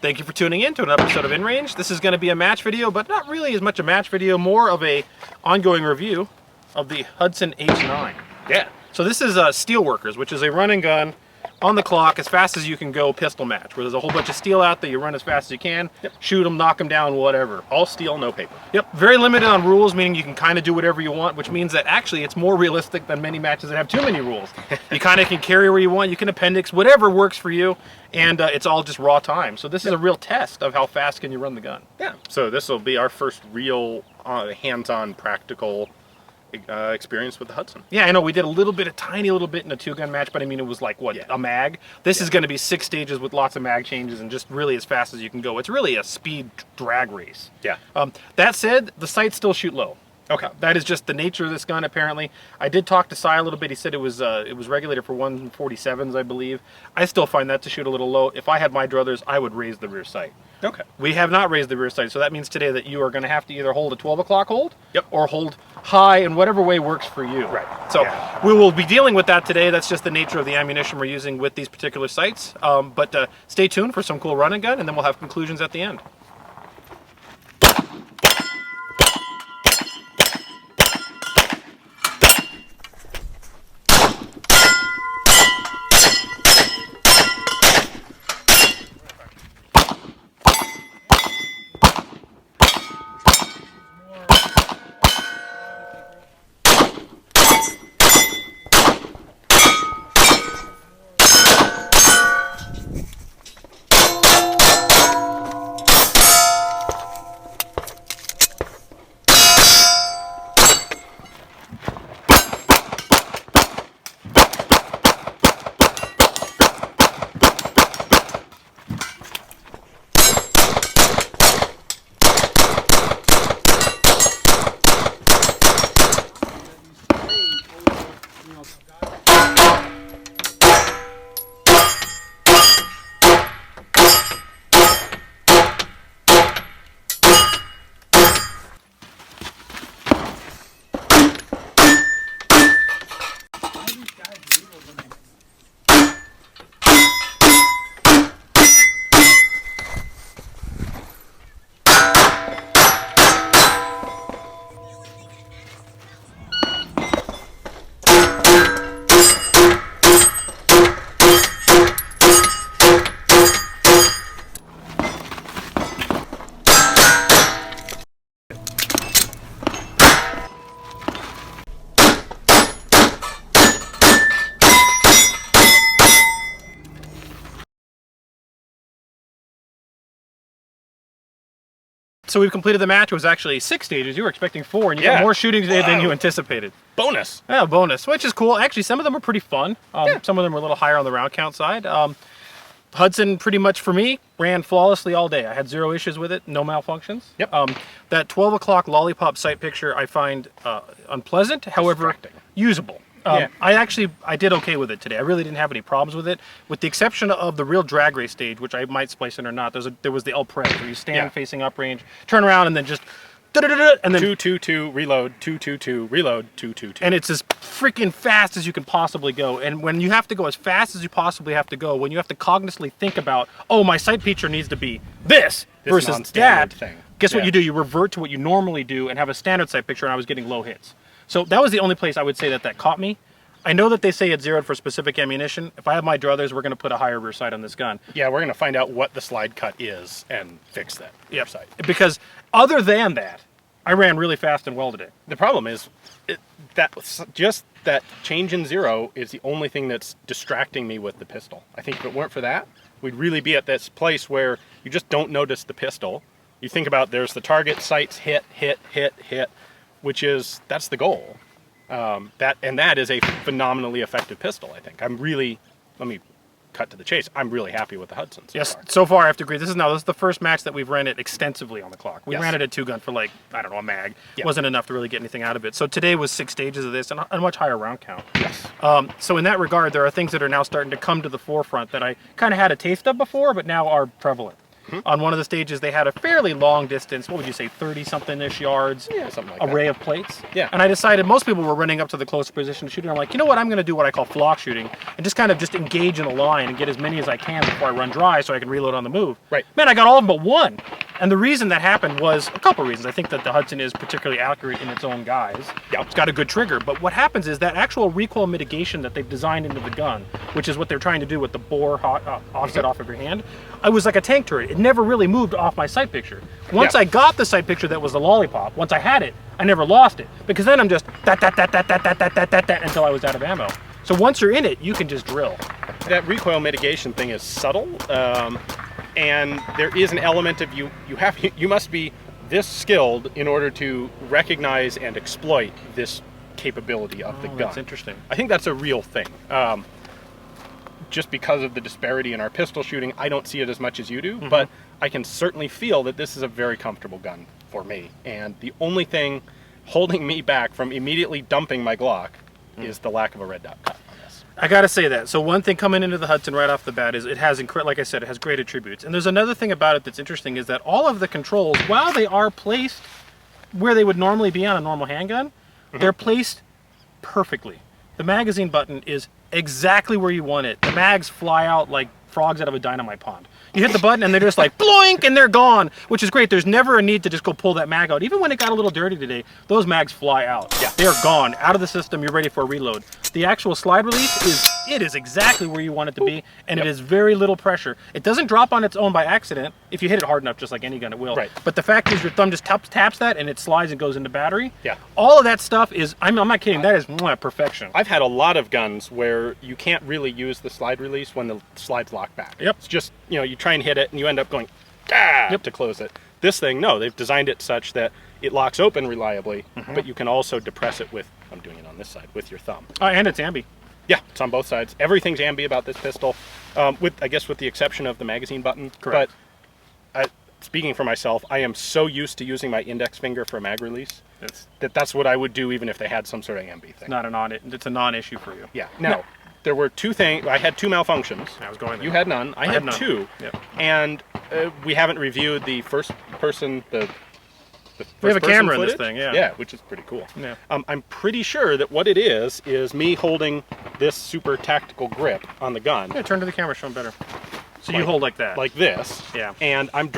Thank you for tuning in to an episode of InRange. This is going to be a match video, but not really as much a match video, more of a ongoing review of the Hudson H9. Yeah. So this is Steelworkers, which is a run and gun, on the clock, as fast as you can go pistol match, where there's a whole bunch of steel out there, you run as fast as you can, shoot them, knock them down, whatever. All steel, no paper. Yep, very limited on rules, meaning you can kind of do whatever you want, which means that actually it's more realistic than many matches that have too many rules. You kind of can carry where you want, you can appendix, whatever works for you, and it's all just raw time. So this is a real test of how fast can you run the gun. Yeah, so this will be our first real hands-on practical experience with the Hudson. Yeah, I know we did a tiny little bit in a two-gun match, but I mean it was like, what, a mag? This is going to be 6 stages with lots of mag changes and just really as fast as you can go. It's really a speed drag race. Yeah. That said, the sights still shoot low. Okay. That is just the nature of this gun, apparently. I did talk to Cy a little bit. He said it was regulated for 147s, I believe. I still find that to shoot a little low. If I had my druthers, I would raise the rear sight. Okay. We have not raised the rear sight, so that means today that you are going to have to either hold a 12 o'clock hold, Yep. or hold high in whatever way works for you. Right. So we will be dealing with that today. That's just the nature of the ammunition we're using with these particular sights. But stay tuned for some cool run and gun, and then we'll have conclusions at the end. So we've completed the match. It was actually 6 stages. You were expecting 4, and you got more shooting today than you anticipated. Bonus. Yeah, bonus, which is cool. Actually, some of them were pretty fun. Some of them were a little higher on the round count side. Hudson, pretty much for me, ran flawlessly all day. I had 0 issues with it, no malfunctions. Yep. That 12 o'clock lollipop sight picture I find unpleasant, however, usable. I did okay with it today. I really didn't have any problems with it, with the exception of the real drag race stage, which I might splice in or not. There was the El Pres, where you stand facing uprange, turn around, and then just and then 2-2-2 reload, 2-2-2 reload, 2-2-2. And it's as freaking fast as you can possibly go. And when you have to go as fast as you possibly have to go, when you have to cognitively think about, oh, my sight feature needs to be this versus that, guess what you do? You revert to what you normally do and have a standard sight picture, and I was getting low hits. So that was the only place I would say that caught me. I know that they say it's zeroed for specific ammunition. If I have my druthers, we're going to put a higher rear sight on this gun. Yeah, we're going to find out what the slide cut is and fix that rear sight. Because other than that, I ran really fast and well today. The problem is that change in 0 is the only thing that's distracting me with the pistol. I think if it weren't for that, we'd really be at this place where you just don't notice the pistol. You think about there's the target, sights, hit, that's the goal. That is a phenomenally effective pistol, I think. Let me cut to the chase. I'm really happy with the Hudson so far I have to agree. This is the first match that we've ran it extensively on the clock. We ran it at 2-gun for like, I don't know, a mag. Wasn't enough to really get anything out of it. So today was 6 stages of this and a much higher round count. Yes. So in that regard, there are things that are now starting to come to the forefront that I kind of had a taste of before, but now are prevalent. On one of the stages, they had a fairly long distance, what would you say, 30-something-ish yards something like array of plates. Yeah. And I decided most people were running up to the closest position to shoot. And I'm like, you know what, I'm going to do what I call flock shooting and just kind of just engage in a line and get as many as I can before I run dry so I can reload on the move. Right. Man, I got all of them but one. And the reason that happened was a couple reasons. I think that the Hudson is particularly accurate in its own guise. Yeah. It's got a good trigger. But what happens is that actual recoil mitigation that they've designed into the gun, which is what they're trying to do with the bore offset off of your hand, I was like a tank turret. It never really moved off my sight picture. Once I got the sight picture that was the lollipop, once I had it, I never lost it. Because then I'm just that until I was out of ammo. So once you're in it, you can just drill. That recoil mitigation thing is subtle. And there is an element of you must be this skilled in order to recognize and exploit this capability of the gun. That's interesting. I think that's a real thing. Just because of the disparity in our pistol shooting, I don't see it as much as you do, but I can certainly feel that this is a very comfortable gun for me. And the only thing holding me back from immediately dumping my Glock is the lack of a red dot cut on this. I gotta say that. So one thing coming into the Hudson right off the bat is it has, like I said, it has great attributes. And there's another thing about it that's interesting is that all of the controls, while they are placed where they would normally be on a normal handgun, they're placed perfectly. The magazine button is exactly where you want it. The mags fly out like frogs out of a dynamite pond. You hit the button and they're just like bloink and they're gone, which is great. There's never a need to just go pull that mag out. Even when it got a little dirty today, those mags fly out. Yeah. They are gone, out of the system, you're ready for a reload. The actual slide release is exactly where you want it to be, and it is very little pressure. It doesn't drop on its own by accident. If you hit it hard enough, just like any gun, it will. Right. But the fact is your thumb just taps that and it slides and goes into battery. Yeah. All of that stuff is, I'm not kidding, that is perfection. I've had a lot of guns where you can't really use the slide release when the slides lock back. Yep. It's just, you try and hit it and you end up going, to close it. This thing, no, they've designed it such that it locks open reliably, but you can also depress it with, I'm doing it on this side, with your thumb. And it's ambi. Yeah, it's on both sides. Everything's ambi about this pistol, I guess with the exception of the magazine button. Correct. But speaking for myself, I am so used to using my index finger for a mag release that's what I would do even if they had some sort of ambi thing. It's a non-issue for you. Yeah. Now, there were two things. I had two malfunctions. I was going there. You had none. I had none. two. Yep. And we haven't reviewed the first person, We have a camera in footage. this thing, yeah. Yeah, which is pretty cool. Yeah. I'm pretty sure that what it is me holding this super tactical grip on the gun. Yeah, turn to the camera, show them better. So you hold like that. Like this. Yeah. And I'm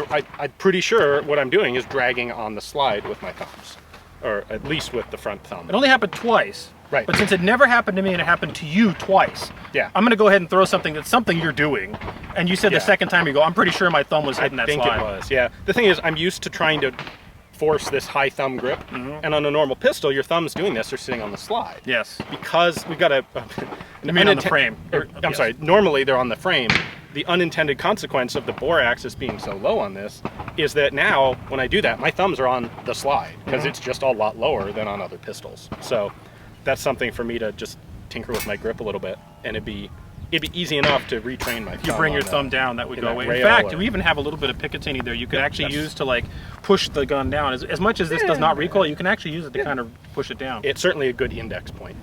pretty sure what I'm doing is dragging on the slide with my thumbs. Or at least with the front thumb. It only happened twice. Right. But since it never happened to me and it happened to you twice, Yeah. I'm going to go ahead and throw something that's something you're doing. And you said the second time you go, I'm pretty sure my thumb was hitting that slide. I think it was, yeah. The thing is, I'm used to trying to force this high thumb grip, and on a normal pistol, your thumb's doing this, they're sitting on the slide. Yes. Because we've got on the frame. I'm sorry, normally they're on the frame. The unintended consequence of the bore axis being so low on this is that now, when I do that, my thumbs are on the slide, because it's just a lot lower than on other pistols. So that's something for me to just tinker with my grip a little bit, and it'd be easy enough to retrain my thumb. If you bring your thumb down, that would go away. In rail fact, you even have a little bit of Picatinny there you could actually use to like push the gun down. As much as this does not recoil, you can actually use it to kind of push it down. It's certainly a good index point.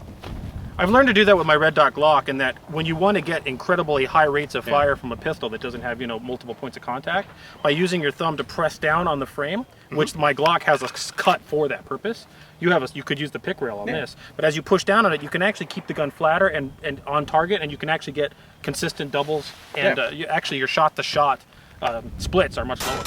I've learned to do that with my red dot Glock, in that when you want to get incredibly high rates of fire from a pistol that doesn't have, multiple points of contact, by using your thumb to press down on the frame, which my Glock has a cut for that purpose. You could use the pick rail on this, but as you push down on it, you can actually keep the gun flatter and on target, and you can actually get consistent doubles, and your shot-to-shot splits are much lower,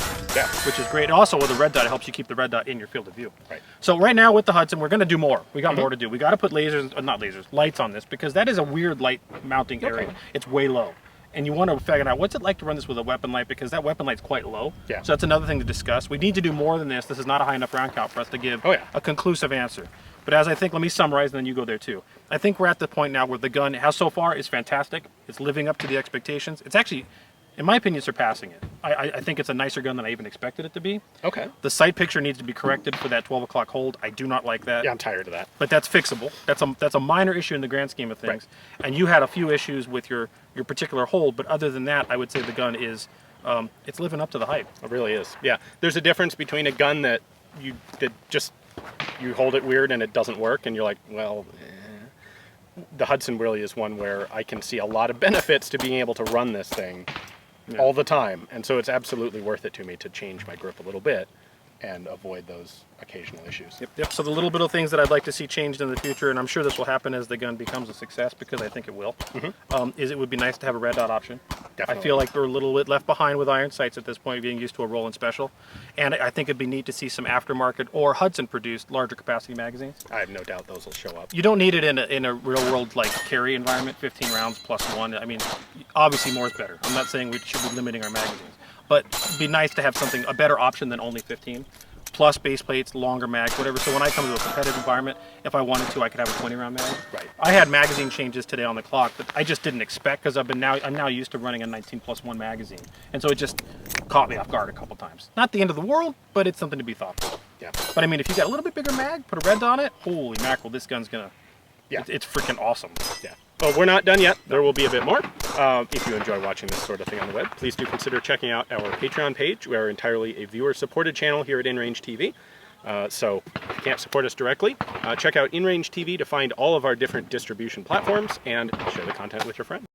which is great. Also with the red dot, it helps you keep the red dot in your field of view. Right. So right now with the Hudson, we're going to do more. We got more to do. We got to put lights on this, because that is a weird light mounting area. It's way low. And you want to figure out what's it like to run this with a weapon light, because that weapon light's quite low. Yeah. So that's another thing to discuss. We need to do more than this. This is not a high enough round count for us to give a conclusive answer. But let me summarize, and then you go there too. I think we're at the point now where the gun, so far, is fantastic. It's living up to the expectations. It's actually, in my opinion, surpassing it. I think it's a nicer gun than I even expected it to be. Okay. The sight picture needs to be corrected for that 12 o'clock hold. I do not like that. Yeah, I'm tired of that. But that's fixable. That's a minor issue in the grand scheme of things. Right. And you had a few issues with your particular hold, but other than that, I would say the gun is, it's living up to the hype. It really is. Yeah. There's a difference between a gun that you hold it weird and it doesn't work, and you're like, well, The Hudson really is one where I can see a lot of benefits to being able to run this thing all the time. And so it's absolutely worth it to me to change my grip a little bit and avoid those occasional issues. Yep. So the little bit of things that I'd like to see changed in the future, and I'm sure this will happen as the gun becomes a success, because I think it will, is it would be nice to have a red dot option. Definitely. I feel like we're a little bit left behind with iron sights at this point, being used to a roll and special. And I think it'd be neat to see some aftermarket or Hudson produced larger capacity magazines. I have no doubt those will show up. You don't need it in a real world like carry environment, 15 rounds plus one. I mean, obviously more is better. I'm not saying we should be limiting our magazines, but it'd be nice to have something, a better option than only 15. Plus base plates, longer mag, whatever. So when I come to a competitive environment, if I wanted to, I could have a 20-round mag. Right. I had magazine changes today on the clock that I just didn't expect, because I'm now used to running a 19+1 magazine, and so it just caught me off guard a couple times. Not the end of the world, but it's something to be thoughtful of. Yeah. But I mean, if you got a little bit bigger mag, put a red dot on it, holy mackerel, this gun's gonna. Yeah. It's freaking awesome. Yeah. Well, we're not done yet. There will be a bit more. If you enjoy watching this sort of thing on the web, please do consider checking out our Patreon page. We are entirely a viewer-supported channel here at InRangeTV. So if you can't support us directly, check out InRangeTV to find all of our different distribution platforms and share the content with your friends.